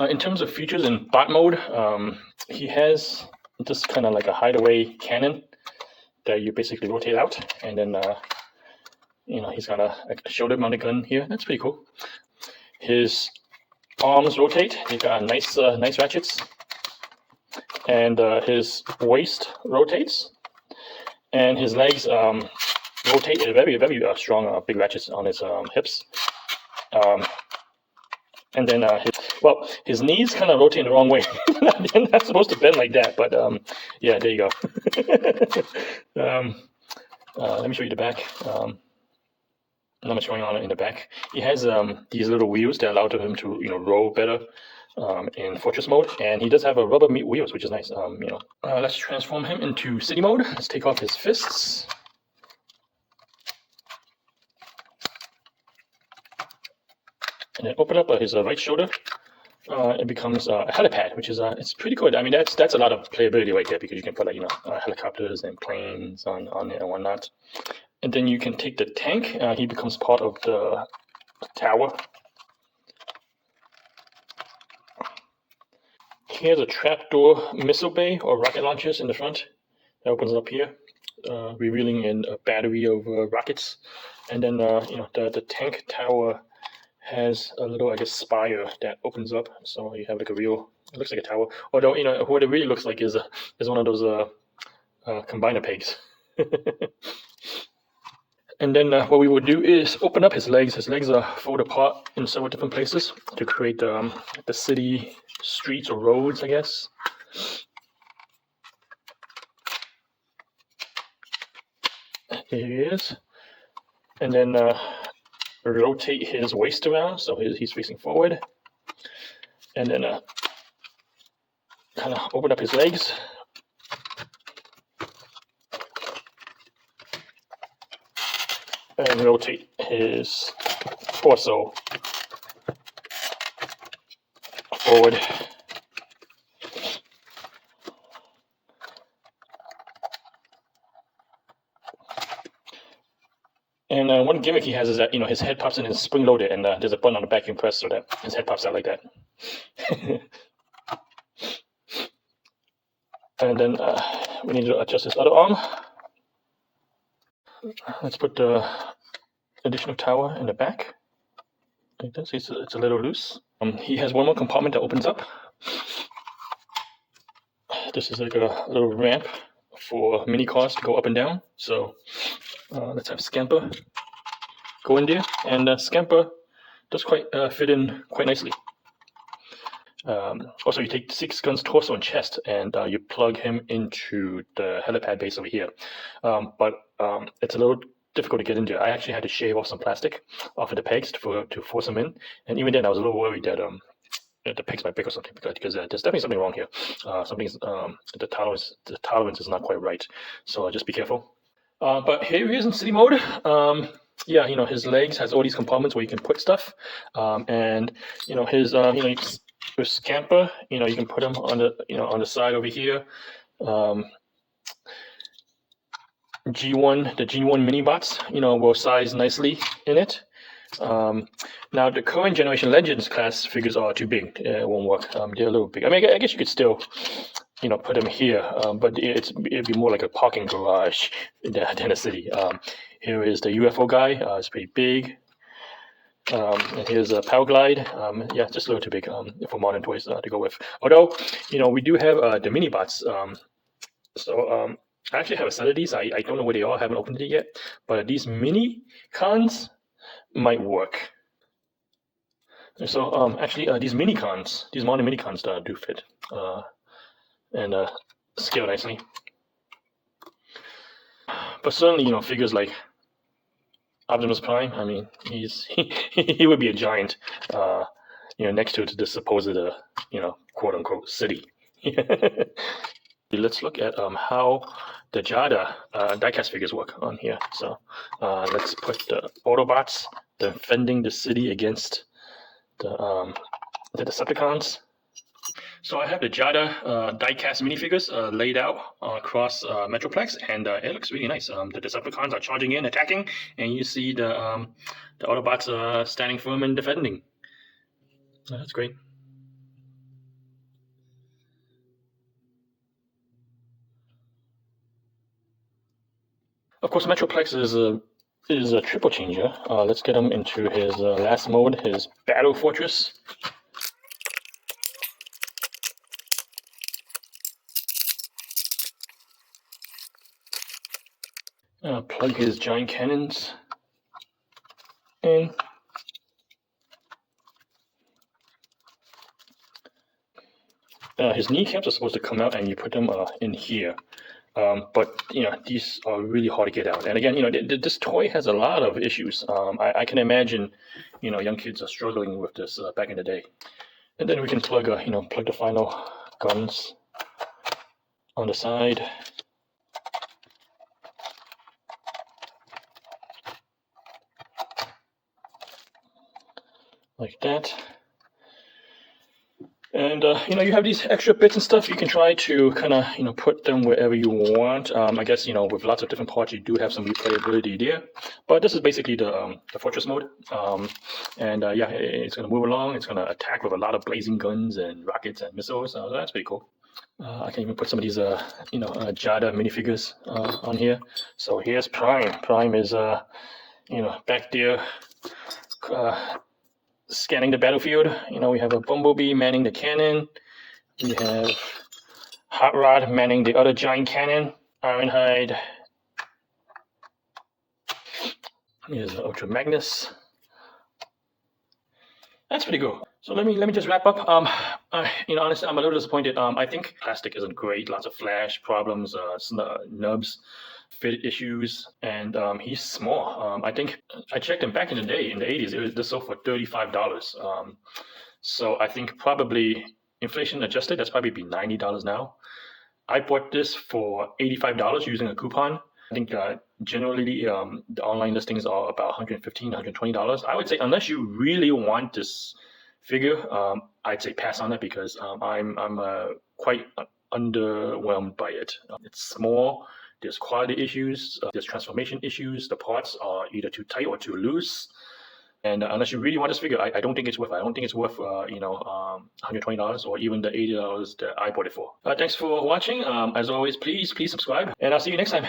In terms of features in bot mode, he has just kind of like a hideaway cannon that you basically rotate out, and then he's got a shoulder mounted gun here. That's pretty cool. His arms rotate. He's got nice ratchets, and his waist rotates, and his legs rotate. Very strong big ratchets on his hips. And then his knees kind of rotate in the wrong way. They're not supposed to bend like that, but yeah, there you go. Let me show you the back. Not much going on in the back. He has these little wheels that allow him to roll better in fortress mode, and he does have a rubber wheels, which is nice. Let's transform him into city mode. Let's take off his fists. And then open up his right shoulder. It becomes a helipad, which is it's pretty good. I mean, that's a lot of playability right there, because you can put like helicopters and planes on it and whatnot. And then you can take the tank. He becomes part of the tower. Here's a trapdoor missile bay or rocket launchers in the front. It opens up here, revealing a battery of rockets. And then the tank tower has a little, I guess, spire that opens up, so you have like it looks like a tower. Although what it really looks like is one of those combiner pegs. And then what we would do is open up his legs. His legs are fold apart in several different places to create the city streets or roads, I guess. Here he is. And then rotate his waist around so he's facing forward, and then kind of open up his legs, and rotate his torso forward. And one gimmick he has is that his head pops in and is spring loaded, and there's a button on the back you can press so that his head pops out like that. And then we need to adjust his other arm. Let's put the additional tower in the back. Like this. It's a little loose. He has one more compartment that opens up. This is like a little ramp for mini cars to go up and down. So let's have Scamper go in there, and Scamper does quite fit in quite nicely. Also, you take 6 guns torso and chest, and you plug him into the helipad base over here. But it's a little difficult to get into. I actually had to shave off some plastic off of the pegs to force him in, and even then I was a little worried that the pegs might break or something, because there's definitely something wrong here. The tolerance is not quite right, so just be careful. But here he is in city mode. Yeah, his legs has all these compartments where you can put stuff, and his with Scamper, you can put him on the side over here. The G1 mini bots, will size nicely in it. Now the current generation Legends class figures are too big. It won't work. They're a little big. I mean, I guess you could still put them here, but it'd be more like a parking garage than a city. Here is the UFO guy. It's pretty big. And here's a Power Glide. Yeah, just a little too big for modern toys to go with. Although, we do have the mini bots. So I actually have a set of these. I don't know where they are. I haven't opened it yet. But these mini cons might work. So actually, these modern mini cons do fit and scale nicely. But certainly, figures like Optimus Prime, I mean, he would be a giant, next to the supposed, quote unquote city. Let's look at how the Jada diecast figures work on here. So let's put the Autobots defending the city against the Decepticons. So I have the Jada diecast minifigures laid out across Metroplex, and it looks really nice. The Decepticons are charging in, attacking, and you see the Autobots standing firm and defending. That's great. Of course, Metroplex is a triple changer. Let's get him into his last mode, his Battle Fortress. Plug his giant cannons in. His kneecaps are supposed to come out, and you put them in here. But these are really hard to get out. And again, this toy has a lot of issues. I can imagine, young kids are struggling with this back in the day. And then we can plug the final guns on the side. Like that. And you have these extra bits and stuff. You can try to kind of put them wherever you want. I guess with lots of different parts, you do have some replayability there. But this is basically the fortress mode. Yeah, it's gonna move along. It's gonna attack with a lot of blazing guns and rockets and missiles. So that's pretty cool. I can even put some of these Jada minifigures on here. So here's Prime. Prime is back there. Scanning the battlefield. We have a Bumblebee manning the cannon. We have Hot Rod manning the other giant cannon. Ironhide. Here's Ultra Magnus. That's pretty cool. So let me just wrap up. Honestly, I'm a little disappointed. I think plastic isn't great. Lots of flash problems, nubs, fit issues, and he's small. I think I checked him back in the day, in the 80s. This sold for $35. So I think probably inflation adjusted, that's probably be $90 now. I bought this for $85 using a coupon. I think generally the online listings are about $115, $120. I would say unless you really want this figure, I'd say pass on it because I'm quite underwhelmed by it. It's small. There's quality issues. There's transformation issues. The parts are either too tight or too loose. And unless you really want this figure, I don't think it's worth it. I don't think it's worth $120 or even the $80 that I bought it for. Thanks for watching. As always, please subscribe, and I'll see you next time.